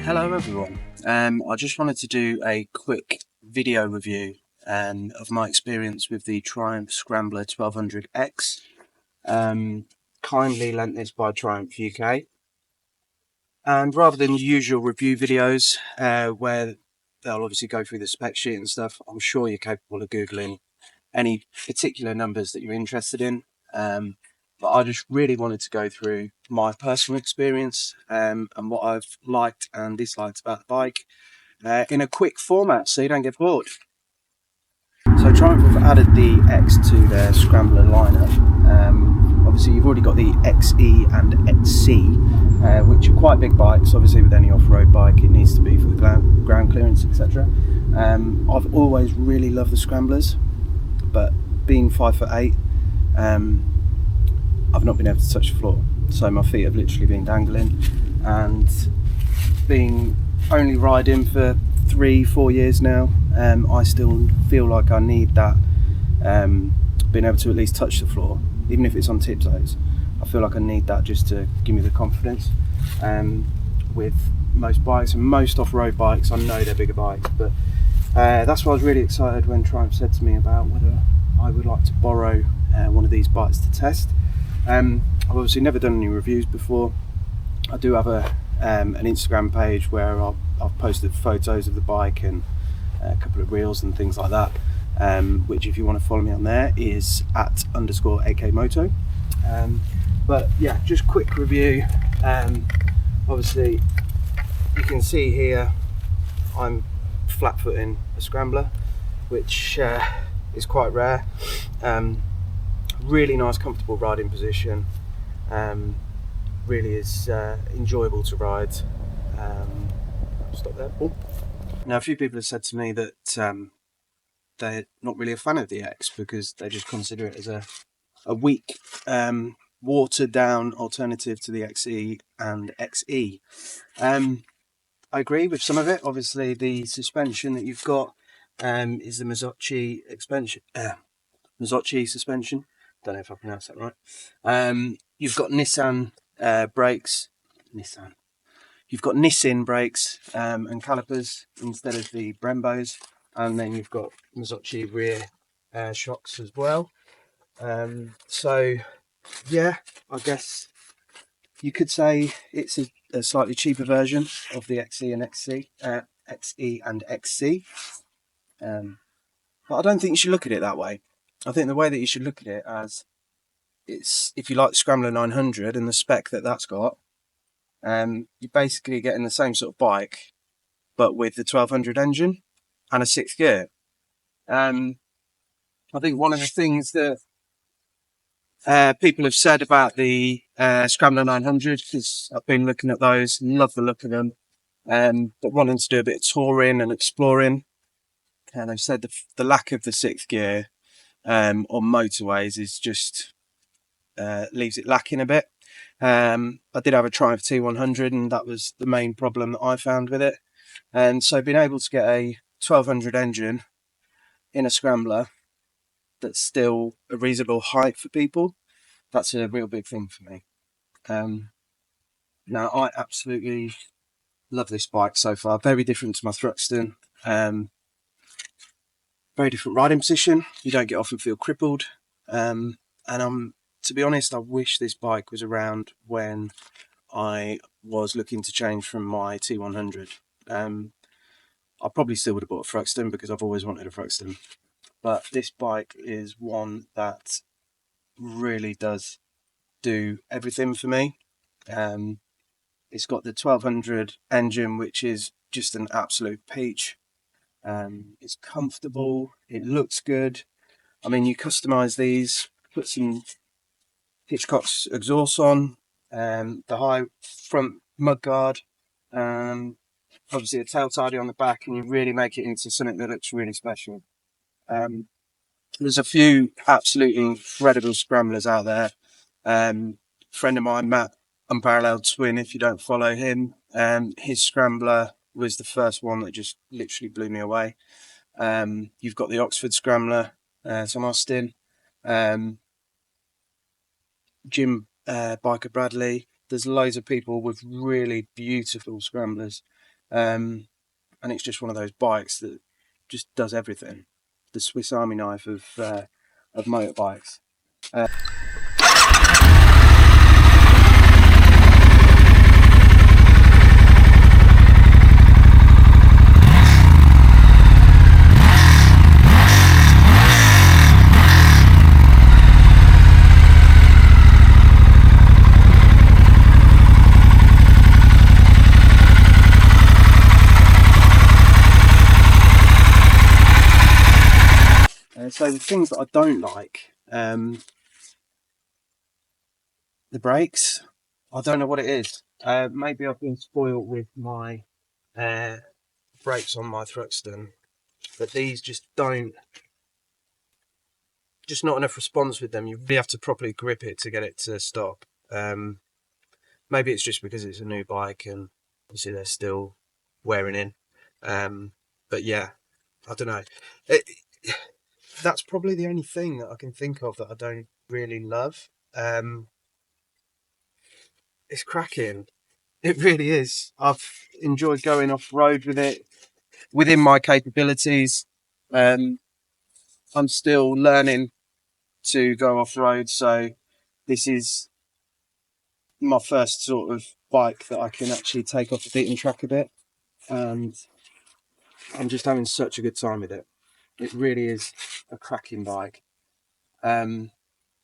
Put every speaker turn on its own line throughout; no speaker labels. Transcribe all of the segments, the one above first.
Hello everyone. I just wanted to do a quick video review of my experience with the Triumph Scrambler 1200X. Kindly lent this by Triumph UK. And rather than usual review videos where they'll obviously go through the spec sheet and stuff, I'm sure you're capable of Googling any particular numbers that you're interested in. But I just really wanted to go through my personal experience and what I've liked and disliked about the bike in a quick format so you don't get bored. So Triumph have added the X to their Scrambler lineup. Obviously you've already got the XE and XC, which are quite big bikes. Obviously with any off-road bike it needs to be for the ground clearance, etc. I've always really loved the Scramblers, but being 5'8", I've not been able to touch the floor, so my feet have literally been dangling, and being only riding for 3-4 years now, I still feel like I need that being able to at least touch the floor, even if it's on tiptoes. I feel like I need that just to give me the confidence. With most bikes and most off-road bikes, I know they're bigger bikes, but that's why I was really excited when Triumph said to me about whether I would like to borrow one of these bikes to test. I've obviously never done any reviews before. I do have an Instagram page where I've posted photos of the bike and a couple of reels and things like that, which if you want to follow me on there is @_akmoto. But yeah, just quick review. Obviously you can see here I'm flat footing a Scrambler, which is quite rare. Really nice comfortable riding position, really is enjoyable to ride. Stop there, Paul. Now a few people have said to me that they're not really a fan of the X because they just consider it as a weak watered down alternative to the XE and XE. I agree with some of it. Obviously the suspension that you've got is the Mazzocchi suspension. Don't know if I pronounced that right. You've got Nissan brakes. You've got Nissin brakes and calipers instead of the Brembos, and then you've got Mazzocchi rear shocks as well. So yeah, I guess you could say it's a slightly cheaper version of the XE and XC. But I don't think you should look at it that way. I think the way that you should look at it as it's, if you like the Scrambler 900 and the spec that that's got, you're basically getting the same sort of bike, but with the 1200 engine and a 6th gear. I think one of the things that people have said about the Scrambler 900, because I've been looking at those and love the look of them, but wanting to do a bit of touring and exploring, and they've said the lack of the 6th gear on motorways is just leaves it lacking a bit. I did have a Triumph T100 and that was the main problem that I found with it, and so being able to get a 1200 engine in a Scrambler that's still a reasonable height for people, that's a real big thing for me. Now I absolutely love this bike so far. Very different to my Thruxton, very different riding position. You don't get off and feel crippled, and to be honest, I wish this bike was around when I was looking to change from my T100. I probably still would have bought a Thruxton because I've always wanted a Thruxton, but this bike is one that really does do everything for me. It's got the 1200 engine, which is just an absolute peach. It's comfortable, it looks good. I mean, you customize these, put some Hitchcock's exhaust on, the high front mudguard, obviously a tail tidy on the back, and you really make it into something that looks really special. There's a few absolutely incredible Scramblers out there. Friend of mine, Matt, Unparalleled Twin, if you don't follow him, his Scrambler was the first one that just literally blew me away. You've got the Oxford Scrambler, Tom Austin, Jim Biker Bradley. There's loads of people with really beautiful Scramblers. and it's just one of those bikes that just does everything. The Swiss Army knife of motorbikes. So the things that I don't like, the brakes. I don't know what it is. Maybe I've been spoiled with my brakes on my Thruxton, but these just not enough response with them. You really have to properly grip it to get it to stop. Maybe it's just because it's a new bike and obviously they're still wearing in. But yeah, I don't know. That's probably the only thing that I can think of that I don't really love. It's cracking. It really is. I've enjoyed going off road with it within my capabilities. I'm still learning to go off road, so this is my first sort of bike that I can actually take off the beaten track a bit, and I'm just having such a good time with it. It really is a cracking bike. The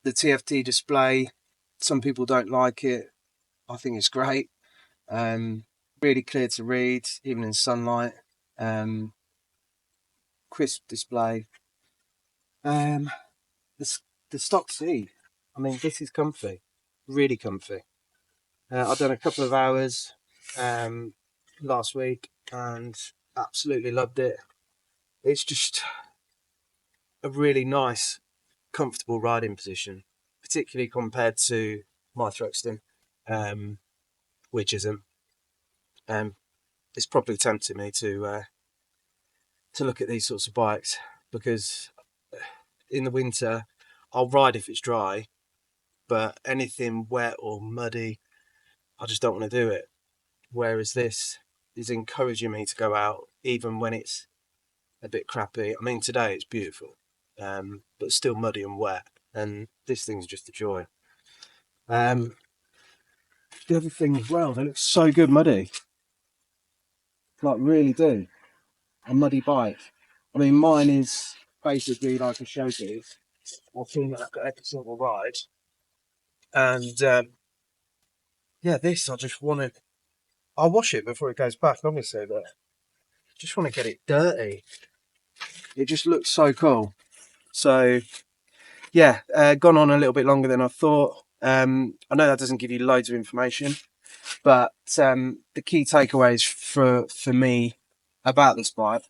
TFT display, some people don't like it. I think it's great. Really clear to read, even in sunlight. Crisp display. The, the stock seat. I mean, this is comfy, really comfy. I've done a couple of hours last week and absolutely loved it. It's just a really nice, comfortable riding position, particularly compared to my Thruxton, which isn't. It's probably tempted me to look at these sorts of bikes because in the winter I'll ride if it's dry, but anything wet or muddy, I just don't want to do it. Whereas this is encouraging me to go out even when it's a bit crappy. I mean, today it's beautiful, but still muddy and wet, and this thing's just a joy. The other thing as well, they look so good muddy. Like, really do. A muddy bike. I mean, mine is basically like a showpiece. I feel like I've got every single ride. And yeah, this, I just want to. I'll wash it before it goes back, obviously, but I just want to get it dirty. It just looks so cool. So yeah, gone on a little bit longer than I thought. I know that doesn't give you loads of information, but the key takeaways for me about this bike,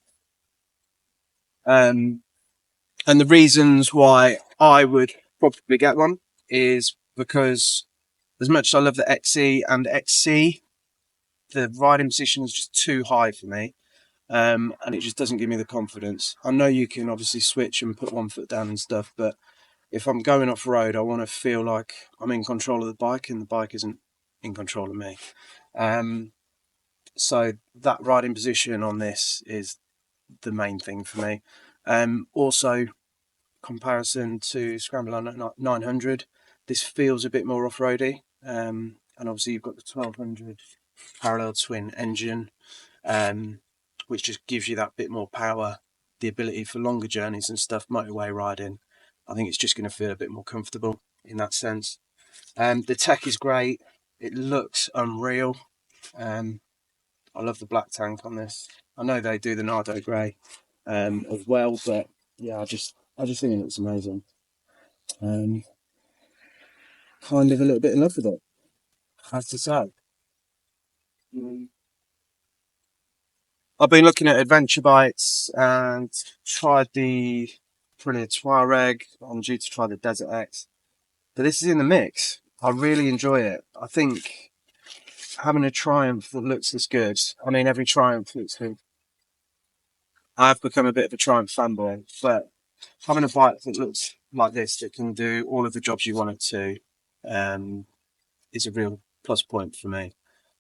and the reasons why I would probably get one, is because as much as I love the XE and XC, the riding position is just too high for me. And it just doesn't give me the confidence. I know you can obviously switch and put one foot down and stuff, but if I'm going off road, I want to feel like I'm in control of the bike and the bike isn't in control of me. So that riding position on this is the main thing for me. Also, comparison to Scrambler 900, this feels a bit more off-roady. And obviously you've got the 1200 parallel twin engine, which just gives you that bit more power, the ability for longer journeys and stuff, motorway riding. I think it's just going to feel a bit more comfortable in that sense. The tech is great. It looks unreal. I love the black tank on this. I know they do the Nardo grey as well, but yeah, I just think it looks amazing. Kind of a little bit in love with it, I have to say. I've been looking at adventure bikes and tried the Aprilia Touareg. I'm due to try the Desert X, but this is in the mix. I really enjoy it. I think having a Triumph that looks this good. I mean, every Triumph looks good. I've become a bit of a Triumph fanboy, but having a bike that looks like this that can do all of the jobs you want it to is a real plus point for me.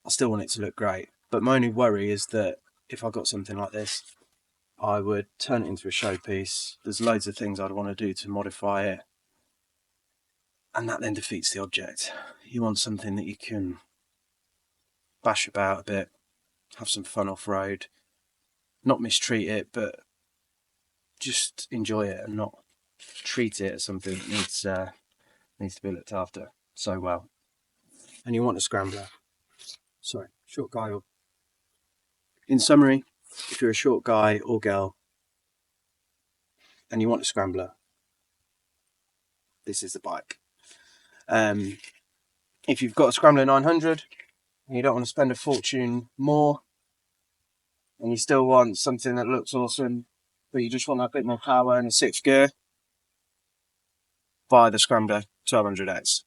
I still want it to look great. But my only worry is that if I got something like this, I would turn it into a showpiece. There's loads of things I'd want to do to modify it, and that then defeats the object. You want something that you can bash about a bit, have some fun off-road, not mistreat it, but just enjoy it and not treat it as something that needs to be looked after so well. And you want a scrambler. Sorry, short guy or... In summary, if you're a short guy or girl and you want a scrambler, this is the bike. If you've got a Scrambler 900 and you don't want to spend a fortune more, and you still want something that looks awesome, but you just want a bit more power and a 6th gear, buy the Scrambler 1200X.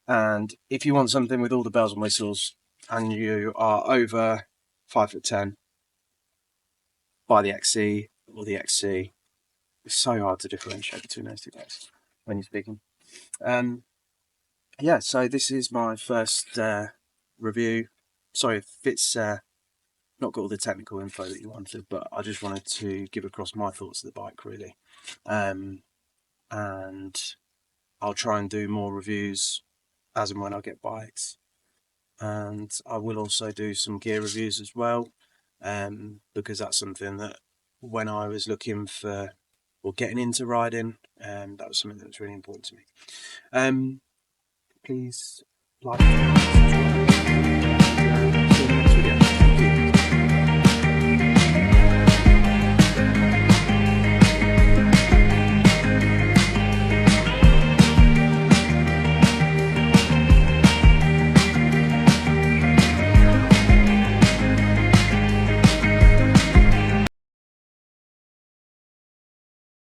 And if you want something with all the bells and whistles and you are over 5'10", buy the XC or the XC. It's so hard to differentiate between those two bikes when you're speaking. Yeah, so this is my first review. Sorry if it's not got all the technical info that you wanted, but I just wanted to give across my thoughts of the bike, really. And I'll try and do more reviews as and when I get bikes. And I will also do some gear reviews as well, because that's something that when I was looking for or getting into riding, that was something that was really important to me. Please like, subscribe.